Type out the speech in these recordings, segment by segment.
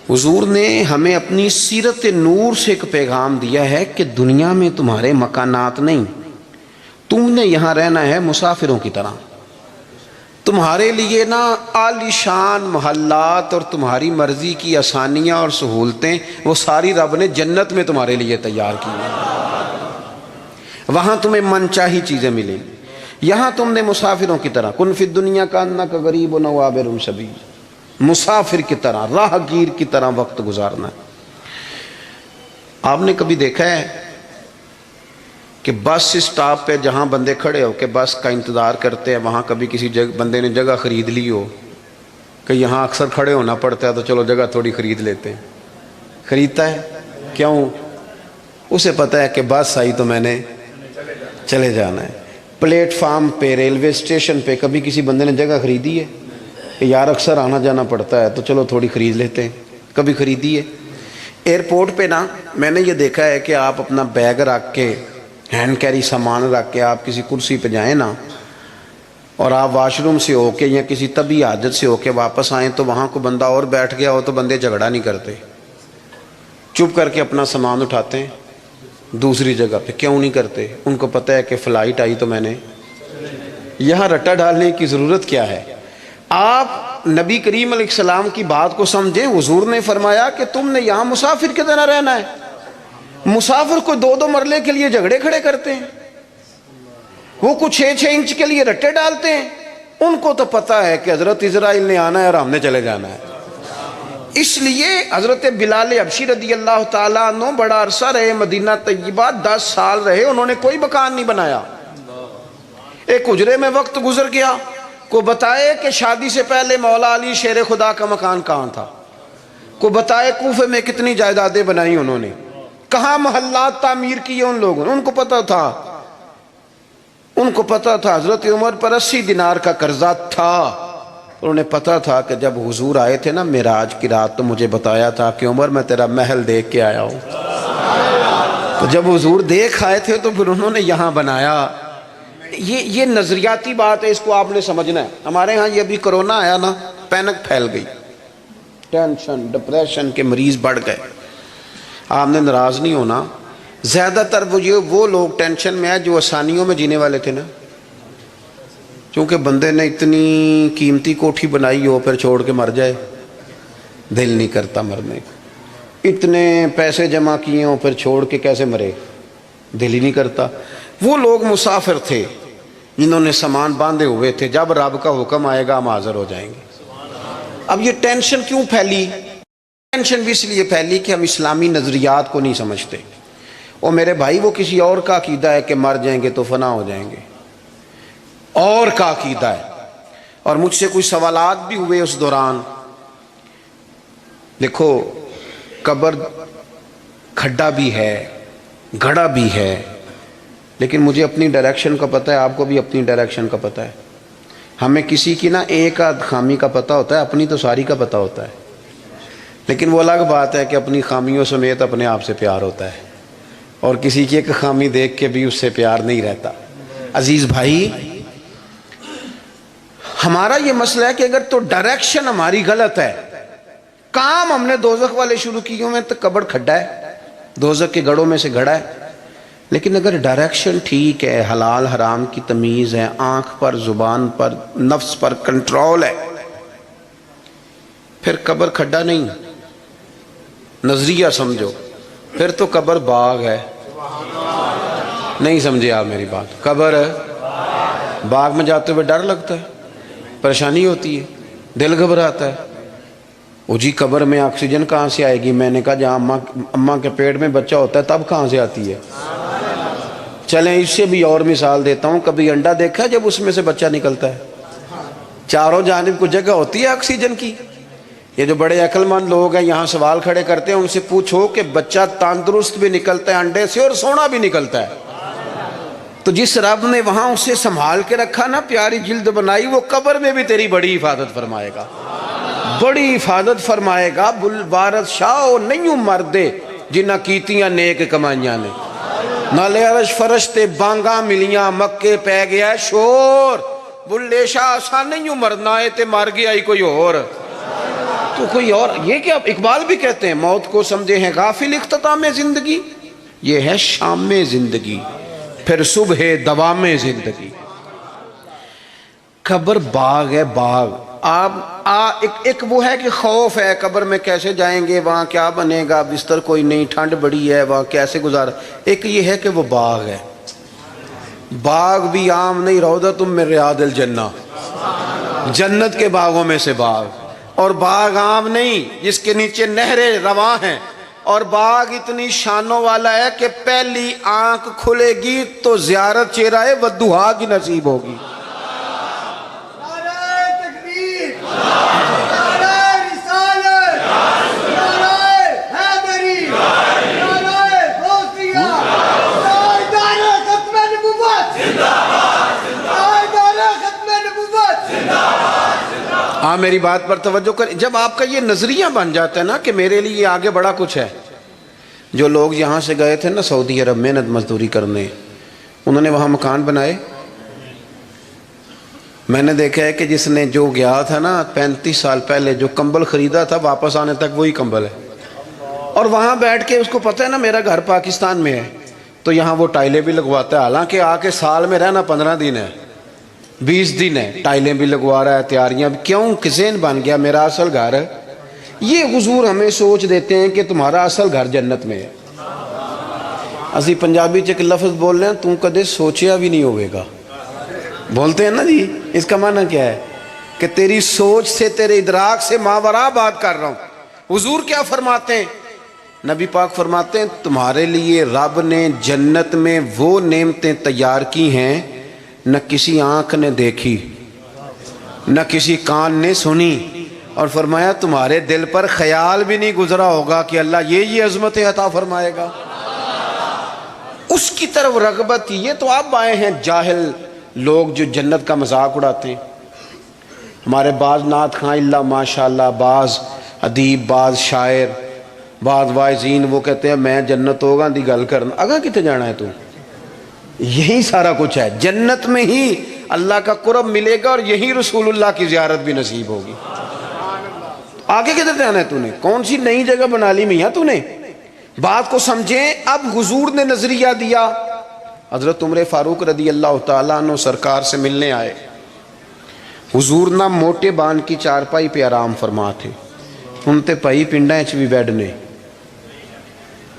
حضور نے ہمیں اپنی سیرت نور سے ایک پیغام دیا ہے کہ دنیا میں تمہارے مکانات نہیں، تم نے یہاں رہنا ہے مسافروں کی طرح۔ تمہارے لیے نا عالی شان محلات اور تمہاری مرضی کی آسانیاں اور سہولتیں وہ ساری رب نے جنت میں تمہارے لیے تیار کی ہیں۔ وہاں تمہیں من چاہی چیزیں ملیں، یہاں تم نے مسافروں کی طرح کن فی الدنیا کانک غریب و عابر سبیل، مسافر کی طرح راہ گیر کی طرح وقت گزارنا ہے۔ آپ نے کبھی دیکھا ہے کہ بس اسٹاپ پہ جہاں بندے کھڑے ہو کے بس کا انتظار کرتے ہیں، وہاں کبھی کسی بندے نے جگہ خرید لی ہو کہ یہاں اکثر کھڑے ہونا پڑتا ہے تو چلو جگہ تھوڑی خرید لیتے ہیں؟ خریدتا ہے کیوں؟ اسے پتہ ہے کہ بس آئی تو میں نے چلے جانا ہے۔ پلیٹ فارم پہ، ریلوے اسٹیشن پہ کبھی کسی بندے نے جگہ خریدی ہے کہ یار اکثر آنا جانا پڑتا ہے تو چلو تھوڑی خرید لیتے ہیں؟ کبھی خریدی ہے؟ ایئرپورٹ پہ نا میں نے یہ دیکھا ہے کہ آپ اپنا بیگ رکھ کے، ہینڈ کیری سامان رکھ کے آپ کسی کرسی پہ جائیں نا، اور آپ واش روم سے ہو کے یا کسی طبی حاجت سے ہو کے واپس آئیں تو وہاں کو بندہ اور بیٹھ گیا ہو تو بندے جھگڑا نہیں کرتے، چپ کر کے اپنا سامان اٹھاتے ہیں دوسری جگہ پہ۔ کیوں نہیں کرتے؟ ان کو پتہ ہے کہ فلائٹ آئی تو میں نے یہاں رٹا ڈالنے کی ضرورت کیا ہے؟ آپ نبی کریم علیہ السلام کی بات کو سمجھیں۔ حضور نے فرمایا کہ تم نے یہاں مسافر کی طرح رہنا ہے۔ مسافر کو 2 مرلے کے لیے جھگڑے کھڑے کرتے ہیں، وہ کچھ 6 انچ کے لیے رٹے ڈالتے ہیں۔ ان کو تو پتہ ہے کہ حضرت اسرائیل نے آنا ہے اور ہم نے چلے جانا ہے۔ اس لیے حضرت بلال حبشی رضی اللہ تعالیٰ عنہ بڑا عرصہ رہے مدینہ طیبہ، 10 سال رہے، انہوں نے کوئی مکان نہیں بنایا۔ ایک حجرے میں وقت گزر گیا، کو بتائے کہ شادی سے پہلے مولا علی شیر خدا کا مکان کہاں تھا، کو بتائے کوفے میں کتنی جائیدادیں بنائی انہوں نے، کہاں محلات تعمیر کیے ان لوگوں نے۔ ان کو پتہ تھا حضرت عمر پر 80 دینار کا قرضہ تھا۔ انہوں نے پتہ تھا کہ جب حضور آئے تھے نا معراج کی رات تو مجھے بتایا تھا کہ عمر میں تیرا محل دیکھ کے آیا ہوں۔ تو جب حضور دیکھ آئے تھے تو پھر انہوں نے یہاں بنایا۔ یہ نظریاتی بات ہے، اس کو آپ نے سمجھنا ہے۔ ہمارے ہاں یہ ابھی کرونا آیا نا، پینک پھیل گئی، ٹینشن ڈپریشن کے مریض بڑھ گئے۔ آپ نے ناراض نہیں ہونا، زیادہ تر وہ لوگ ٹینشن میں ہیں جو آسانیوں میں جینے والے تھے نا، کیونکہ بندے نے اتنی قیمتی کوٹھی بنائی ہو پھر چھوڑ کے مر جائے، دل نہیں کرتا مرنے کو۔ اتنے پیسے جمع کیے ہوں پھر چھوڑ کے کیسے مرے، دل ہی نہیں کرتا۔ وہ لوگ مسافر تھے جنہوں نے سامان باندھے ہوئے تھے، جب رب کا حکم آئے گا ہم حاضر ہو جائیں گے۔ اب یہ ٹینشن کیوں پھیلی؟ ٹینشن بھی اس لیے پھیلی کہ ہم اسلامی نظریات کو نہیں سمجھتے۔ اور میرے بھائی وہ کسی اور کا عقیدہ ہے کہ مر جائیں گے تو فنا ہو جائیں گے، اور کا عقیدہ ہے۔ اور مجھ سے کوئی سوالات بھی ہوئے اس دوران۔ دیکھو قبر کھڈا بھی ہے، گڑھا بھی ہے، لیکن مجھے اپنی ڈائریکشن کا پتہ ہے، آپ کو بھی اپنی ڈائریکشن کا پتہ ہے۔ ہمیں کسی کی نا ایک آدھ خامی کا پتہ ہوتا ہے، اپنی تو ساری کا پتہ ہوتا ہے۔ لیکن وہ الگ بات ہے کہ اپنی خامیوں سمیت اپنے آپ سے پیار ہوتا ہے، اور کسی کی ایک خامی دیکھ کے بھی اس سے پیار نہیں رہتا۔ عزیز بھائی، ہمارا یہ مسئلہ ہے کہ اگر تو ڈائریکشن ہماری غلط ہے، کام ہم نے دوزخ والے شروع کیوں میں تو قبر کھڈا ہے، دوزخ کے گڑھوں میں سے گھڑا ہے۔ لیکن اگر ڈائریکشن ٹھیک ہے، حلال حرام کی تمیز ہے، آنکھ پر، زبان پر، نفس پر کنٹرول ہے، پھر قبر کھڈا نہیں، نظریہ سمجھو، پھر تو قبر باغ ہے۔ نہیں سمجھے آپ میری بات؟ قبر باغ میں جاتے ہوئے ڈر لگتا ہے، پریشانی ہوتی ہے، دل گھبراتا ہے۔ وہ جی قبر میں آکسیجن کہاں سے آئے گی؟ میں نے کہا جہاں اماں کے پیٹ میں بچہ ہوتا ہے تب کہاں سے آتی ہے؟ چلیں اس سے بھی اور مثال دیتا ہوں۔ کبھی انڈا دیکھا جب اس میں سے بچہ نکلتا ہے؟ چاروں جانب کو جگہ ہوتی ہے آکسیجن کی۔ یہ جو بڑے عقل مند لوگ ہیں یہاں سوال کھڑے کرتے ہیں، ان سے پوچھو کہ بچہ تندرست بھی نکلتا ہے انڈے سے اور سونا بھی نکلتا ہے۔ تو جس رب نے وہاں اسے سنبھال کے رکھا نا، پیاری جلد بنائی، وہ قبر میں بھی تیری بڑی حفاظت فرمائے گا، بڑی حفاظت فرمائے گا۔ بلوارت شاہ نہیں مردے جنہ کیتیاں نیک کمائیاں نے، نالے عرش فرشتے بانگاں ملیاں، مکے پہ گیا ہے شور۔ بلے شاہ آسان نہیں مرنا ہے تے مر گیا ہی کوئی اور۔ تو کوئی اور، یہ کہ اقبال بھی کہتے ہیں موت کو سمجھے ہیں غافل اختتام زندگی، یہ ہے شام زندگی پھر صبح دوام زندگی۔ قبر باغ ہے، باغ۔ ایک وہ ہے کہ خوف ہے قبر میں کیسے جائیں گے، وہاں کیا بنے گا، بستر کوئی نہیں، ٹھنڈ بڑی ہے، وہاں کیسے گزارا۔ ایک یہ ہے کہ وہ باغ ہے، باغ بھی عام نہیں، روضۃ من ریاض الجنہ، جنت کے باغوں میں سے باغ۔ اور باغ عام نہیں جس کے نیچے نہریں رواں ہیں، اور باغ اتنی شانوں والا ہے کہ پہلی آنکھ کھلے گی تو زیارت چہرہ ودھوہا کی نصیب ہوگی۔ ہاں میری بات پر توجہ کر، جب آپ کا یہ نظریہ بن جاتا ہے نا کہ میرے لیے آگے بڑا کچھ ہے۔ جو لوگ یہاں سے گئے تھے نا سعودی عرب محنت مزدوری کرنے، انہوں نے وہاں مکان بنائے۔ میں نے دیکھا ہے کہ جس نے جو گیا تھا نا 35 سال پہلے جو کمبل خریدا تھا، واپس آنے تک وہی کمبل ہے، اور وہاں بیٹھ کے اس کو پتہ ہے نا میرا گھر پاکستان میں ہے، تو یہاں وہ ٹائلیں بھی لگواتا ہے، حالانکہ آ کے سال میں رہنا 15 دن ہے، 20 دن ہے، ٹائلیں بھی لگوا رہا ہے، تیاریاں بھی، کیوں؟ کسین بن گیا میرا اصل گھر۔ یہ حضور ہمیں سوچ دیتے ہیں کہ تمہارا اصل گھر جنت میں ہے۔ اسی پنجابی چ ایک لفظ بول رہے ہیں، تو کدے سوچیا بھی نہیں ہوئے گا، بولتے ہیں نا جی، اس کا معنی کیا ہے؟ کہ تیری سوچ سے، تیرے ادراک سے ماورا بات کر رہا ہوں۔ حضور کیا فرماتے ہیں؟ نبی پاک فرماتے ہیں تمہارے لیے رب نے جنت میں وہ نعمتیں تیار کی ہیں نہ کسی آنکھ نے دیکھی، نہ کسی کان نے سنی، اور فرمایا تمہارے دل پر خیال بھی نہیں گزرا ہوگا کہ اللہ یہ عظمتیں عطا فرمائے گا۔ اس کی طرف رغبت کی۔ یہ تو آپ آئے ہیں جاہل لوگ جو جنت کا مذاق اڑاتے ہیں۔ ہمارے بعض نعت خواں اللہ ماشاءاللہ، بعض ادیب، بعض شاعر، بعض واعظین، وہ کہتے ہیں میں جنت ہوگا دی گل کرنا، اگاں کتے جانا ہے تو؟ یہی سارا کچھ ہے، جنت میں ہی اللہ کا قرب ملے گا، اور یہی رسول اللہ کی زیارت بھی نصیب ہوگی۔ آگے کدھر جانا ہے تو نے؟ کون سی نئی جگہ بنا لی میاں تو نے؟ بات کو سمجھیں۔ اب حضور نے نظریہ دیا، حضرت عمر فاروق رضی اللہ تعالیٰ عنہ سرکار سے ملنے آئے۔ حضور نہ موٹے بان کی چارپائی پہ آرام فرما تھے، ان تے پائی پنڈا چ بھی بیڈ نے،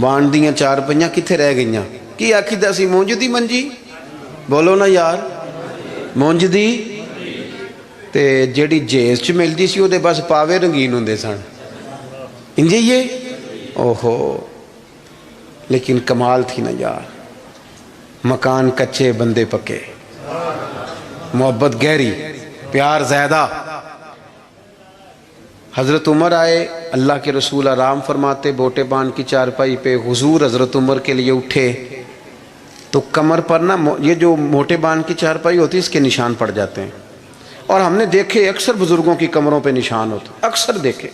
بان دیاں چارپائیاں کتھے رہ گئیاں؟ کی آکھی دسی مونج دی منجی، بولو نا یار، مونج دی تے جیڑی جیز چ ملدی سی او دے بس پاوے رنگین ہوندے سن، انجے یہ اوہو، لیکن کمال تھی نا یار، مکان کچے بندے پکے، محبت گہری، پیار زیادہ۔ حضرت عمر آئے، اللہ کے رسول آرام فرماتے بوٹے بان کی چارپائی پہ۔ حضور حضرت عمر کے لیے اٹھے تو کمر پر نا یہ جو موٹے بان کی چارپائی ہوتی ہے اس کے نشان پڑ جاتے ہیں، اور ہم نے دیکھے اکثر بزرگوں کی کمروں پہ نشان ہوتے، اکثر دیکھے۔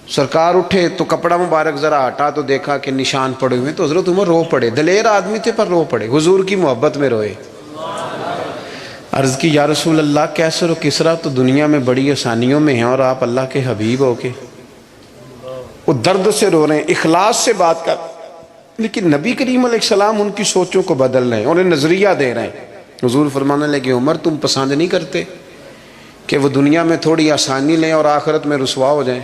سرکار اٹھے تو کپڑا مبارک ذرا ہٹا تو دیکھا کہ نشان پڑے ہوئے، تو حضرت عمر رو پڑے، دلیر آدمی تھے پر رو پڑے، حضور کی محبت میں روئے۔ عرض کی یا رسول اللہ کیسر و کسرا تو دنیا میں بڑی آسانیوں میں ہیں، اور آپ اللہ کے حبیب ہو کے؟ وہ درد سے رو رہے ہیں، اخلاص سے بات کر، لیکن نبی کریم علیہ السلام ان کی سوچوں کو بدل رہے ہیں، انہیں نظریہ دے رہے ہیں۔ حضور فرمانے لگے عمر تم پسند نہیں کرتے کہ وہ دنیا میں تھوڑی آسانی لیں اور آخرت میں رسوا ہو جائیں،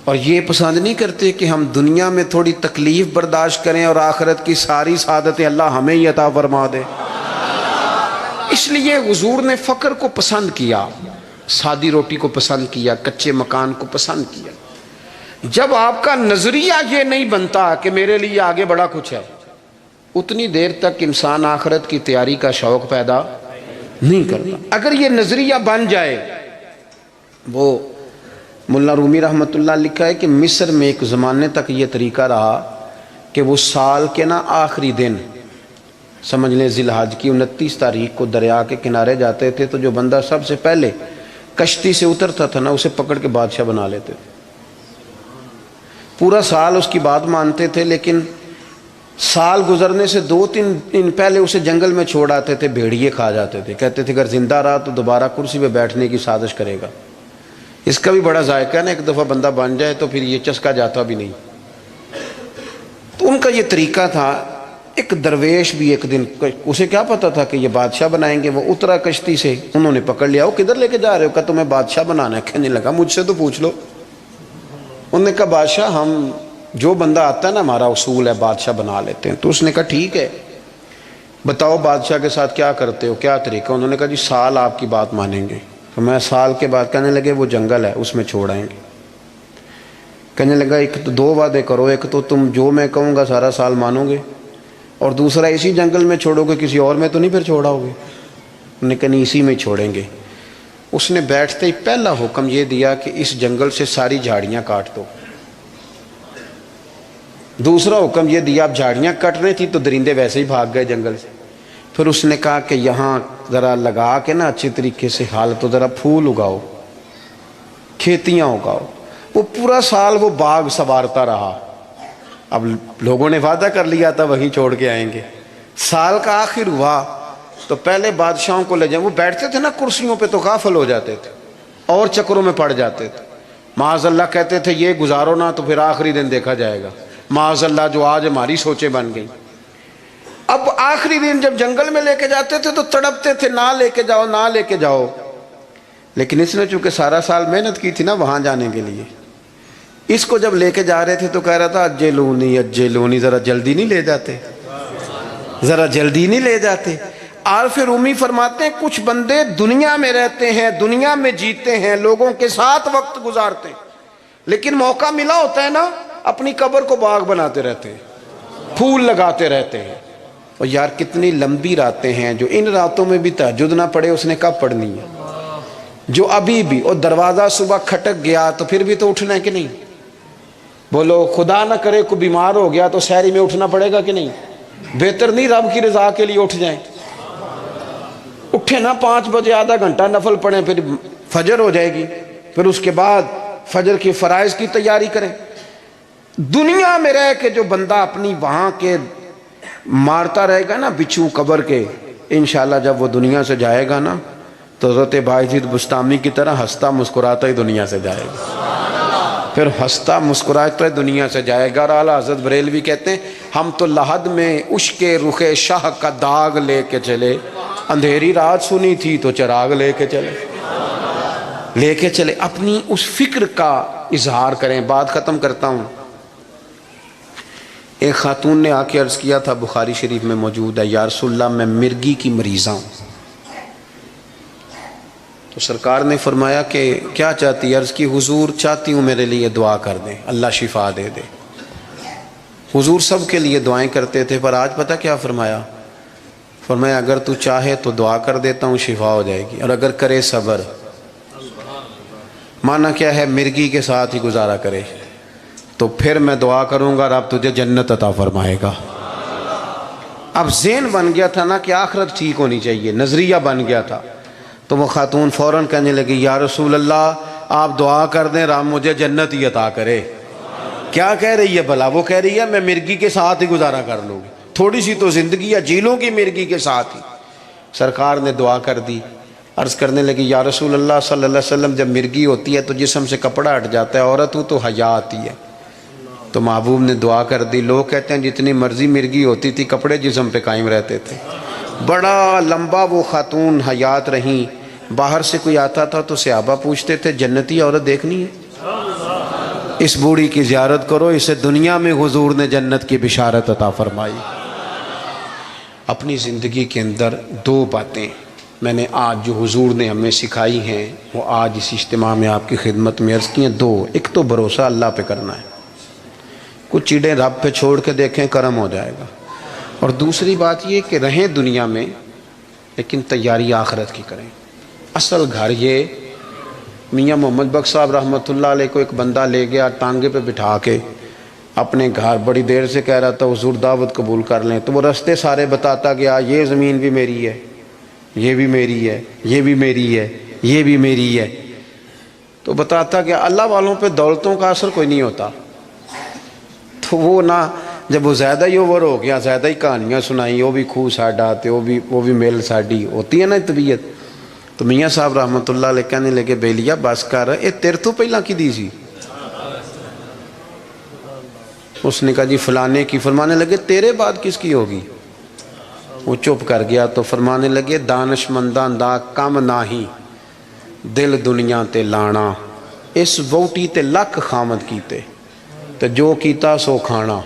اور یہ پسند نہیں کرتے کہ ہم دنیا میں تھوڑی تکلیف برداشت کریں اور آخرت کی ساری سعادتیں اللہ ہمیں ہی عطا فرما دے؟ اس لیے حضور نے فقر کو پسند کیا، سادی روٹی کو پسند کیا، کچے مکان کو پسند کیا۔ جب آپ کا نظریہ یہ نہیں بنتا کہ میرے لیے آگے بڑا کچھ ہے، اتنی دیر تک انسان آخرت کی تیاری کا شوق پیدا نہیں کرتا۔ اگر یہ نظریہ بن جائے، وہ ملا رومی رحمۃ اللہ لکھا ہے کہ مصر میں ایک زمانے تک یہ طریقہ رہا کہ وہ سال کے نا آخری دن، سمجھ لیں ذی الحج کی 29 تاریخ کو دریا کے کنارے جاتے تھے، تو جو بندہ سب سے پہلے کشتی سے اترتا تھا نا اسے پکڑ کے بادشاہ بنا لیتے تھے۔ پورا سال اس کی بات مانتے تھے، لیکن سال گزرنے سے 2-3 دن پہلے اسے جنگل میں چھوڑ آتے تھے، بھیڑیے کھا جاتے تھے، کہتے تھے اگر زندہ رہا تو دوبارہ کرسی پہ بیٹھنے کی سازش کرے گا۔ اس کا بھی بڑا ذائقہ ہے نا، ایک دفعہ بندہ بن جائے تو پھر یہ چسکا جاتا بھی نہیں۔ تو ان کا یہ طریقہ تھا۔ ایک درویش بھی ایک دن، اسے کیا پتا تھا کہ یہ بادشاہ بنائیں گے، وہ اترا کشتی سے، انہوں نے پکڑ لیا، وہ کدھر لے کے جا رہے ہو؟ کہا تمہیں بادشاہ بنانا ہے۔ کہنے لگا مجھ سے تو پوچھ لو۔ انہوں نے کہا بادشاہ ہم جو بندہ آتا ہے نا ہمارا اصول ہے بادشاہ بنا لیتے ہیں۔ تو اس نے کہا ٹھیک ہے، بتاؤ بادشاہ کے ساتھ کیا کرتے ہو، کیا طریقہ؟ انہوں نے کہا جی سال آپ کی بات مانیں گے۔ تو میں سال کے بعد، کہنے لگے وہ جنگل ہے اس میں چھوڑ آئیں گے۔ کہنے لگا ایک تو دو وعدے کرو، ایک تو تم جو میں کہوں گا سارا سال مانو گے، اور دوسرا اسی جنگل میں چھوڑو گے، کسی اور میں تو نہیں پھر چھوڑاؤ گے؟ انہوں نے کہا نہیں اسی میں چھوڑیں گے۔ اس نے بیٹھتے ہی پہلا حکم یہ دیا کہ اس جنگل سے ساری جھاڑیاں کاٹ دو۔ دوسرا حکم یہ دیا، اب جھاڑیاں کٹ رہی تھی تو درندے ویسے ہی بھاگ گئے جنگل سے۔ پھر اس نے کہا کہ یہاں ذرا لگا کے نا اچھی طریقے سے حالت، تو ذرا پھول اگاؤ، کھیتیاں اگاؤ۔ وہ پورا سال وہ باغ سنوارتا رہا۔ اب لوگوں نے وعدہ کر لیا تھا وہیں چھوڑ کے آئیں گے۔ سال کا آخر ہوا تو پہلے بادشاہوں کو لے جائیں، وہ بیٹھتے تھے نا کرسیوں پہ تو غافل ہو جاتے تھے اور چکروں میں پڑ جاتے تھے۔ معاذ اللہ کہتے تھے یہ گزارو نا تو پھر آخری دن دیکھا جائے گا۔ معاذ اللہ جو آج ہماری سوچیں بن گئی۔ اب آخری دن جب جنگل میں لے کے جاتے تھے تو تڑپتے تھے، نہ لے کے جاؤ نہ لے کے جاؤ۔ لیکن اس نے چونکہ سارا سال محنت کی تھی نا وہاں جانے کے لیے، اس کو جب لے کے جا رہے تھے تو کہہ رہا تھا اجلونی اجلونی، ذرا جلدی نہیں لے جاتے، ذرا جلدی نہیں لے جاتے۔ عارف رومی فرماتے ہیں کچھ بندے دنیا میں رہتے ہیں، دنیا میں جیتے ہیں، لوگوں کے ساتھ وقت گزارتے ہیں، لیکن موقع ملا ہوتا ہے نا اپنی قبر کو باغ بناتے رہتے ہیں، پھول لگاتے رہتے ہیں۔ اور یار کتنی لمبی راتیں ہیں، جو ان راتوں میں بھی تہجد نہ پڑھے اس نے کب پڑھنی ہے؟ جو ابھی بھی، اور دروازہ صبح کھٹک گیا تو پھر بھی تو اٹھنا ہے کہ نہیں؟ بولو خدا نہ کرے کوئی بیمار ہو گیا تو سحری میں اٹھنا پڑے گا کہ نہیں؟ بہتر نہیں رب کی رضا کے لیے اٹھ جائیں؟ اٹھے نا 5 بجے، آدھا گھنٹہ نفل پڑھیں، پھر فجر ہو جائے گی، پھر اس کے بعد فجر کی فرائض کی تیاری کریں۔ دنیا میں رہ کے جو بندہ اپنی وہاں کے مارتا رہے گا نا بچھو قبر کے، انشاءاللہ جب وہ دنیا سے جائے گا نا تو حضرت باعزید بستامی کی طرح ہنستا مسکراتا ہی دنیا سے جائے گا، پھر ہنستا مسکراتا ہی دنیا سے جائے گا۔ اور اعلیٰ حضرت بریلوی کہتے ہیں ہم تو لحد میں عشق رخ شاہ کا داغ لے کے چلے، اندھیری رات سنی تھی تو چراغ لے کے چلے۔ اپنی اس فکر کا اظہار کریں۔ بات ختم کرتا ہوں۔ ایک خاتون نے آ کے عرض کیا تھا، بخاری شریف میں موجود ہے، یا رسول اللہ میں مرگی کی مریضہ ہوں۔ تو سرکار نے فرمایا کہ کیا چاہتی ہے؟ عرض کی حضور چاہتی ہوں میرے لیے دعا کر دیں، اللہ شفا دے دے۔ حضور سب کے لیے دعائیں کرتے تھے، پر آج پتہ کیا فرمایا؟ فرمایا اگر تو چاہے تو دعا کر دیتا ہوں شفا ہو جائے گی، اور اگر کرے صبر۔ معنی کیا ہے؟ مرگی کے ساتھ ہی گزارا کرے، تو پھر میں دعا کروں گا رب تجھے جنت عطا فرمائے گا۔ اب ذہن بن گیا تھا نا کہ آخرت ٹھیک ہونی چاہیے، نظریہ بن گیا تھا۔ تو وہ خاتون فوراً کہنے لگی یا رسول اللہ آپ دعا کر دیں رب مجھے جنت ہی عطا کرے۔ کیا کہہ رہی ہے بھلا؟ وہ کہہ رہی ہے میں مرگی کے ساتھ ہی گزارا کر لوں گی، تھوڑی سی تو زندگی ہے، جیلوں کی مرگی کے ساتھ ہی۔ سرکار نے دعا کر دی، عرض کرنے لگی یا رسول اللہ صلی اللہ علیہ وسلم جب مرگی ہوتی ہے تو جسم سے کپڑا ہٹ جاتا ہے، عورت ہو تو حیا آتی ہے۔ تو محبوب نے دعا کر دی۔ لوگ کہتے ہیں جتنی مرضی مرگی ہوتی تھی کپڑے جسم پہ قائم رہتے تھے۔ بڑا لمبا وہ خاتون حیات رہیں۔ باہر سے کوئی آتا تھا تو صحابہ پوچھتے تھے جنتی عورت دیکھنی ہے؟ اس بوڑھی کی زیارت کرو، اسے دنیا میں حضور نے جنت کی بشارت عطا فرمائی۔ اپنی زندگی کے اندر 2 باتیں میں نے آج جو حضور نے ہمیں سکھائی ہیں وہ آج اس اجتماع میں آپ کی خدمت میں عرض کی ہیں۔ 2، ایک تو بھروسہ اللہ پہ کرنا ہے، کچھ چیزیں رب پہ چھوڑ کے دیکھیں کرم ہو جائے گا، اور دوسری بات یہ کہ رہیں دنیا میں لیکن تیاری آخرت کی کریں۔ اصل گھر یہ میاں محمد بخش صاحب رحمۃ اللہ علیہ کو ایک بندہ لے گیا ٹانگے پہ بٹھا کے اپنے گھر، بڑی دیر سے کہہ رہا تھا حضور دعوت قبول کر لیں، تو وہ رستے سارے بتاتا گیا، یہ زمین بھی میری ہے، یہ بھی میری ہے، یہ بھی میری ہے، یہ بھی میری ہے، تو بتاتا گیا۔ اللہ والوں پہ دولتوں کا اثر کوئی نہیں ہوتا، تو وہ نہ جب وہ زیادہ ہی اوور ہو گیا، زیادہ ہی کہانیاں سنائیں، وہ بھی خوہ ساڈا تے وہ بھی میل ساڈی ہوتی ہے نا طبیعت، تو میاں صاحب رحمۃ اللہ علیہ کہنے لگے بیلیا بس کر، اے تیر تو پہلا کی دی سی؟ اس نے کہا جی فلانے کی۔ فرمانے لگے تیرے بعد کس کی ہوگی؟ وہ چپ کر گیا تو فرمانے لگے دانش منداں دا کم ناہی دل دنیا تے لانا، اس ووٹی تے لکھ خامد کیتے تو جو کیتا سو کھانا۔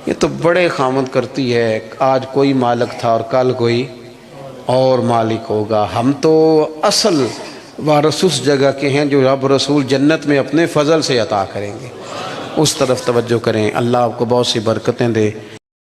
یہ تو بڑے خامد کرتی ہے، آج کوئی مالک تھا اور کل کوئی اور مالک ہوگا۔ ہم تو اصل وارث اس جگہ کے ہیں جو رب رسول جنت میں اپنے فضل سے عطا کریں گے، اس طرف توجہ کریں۔ اللہ آپ کو بہت سی برکتیں دے۔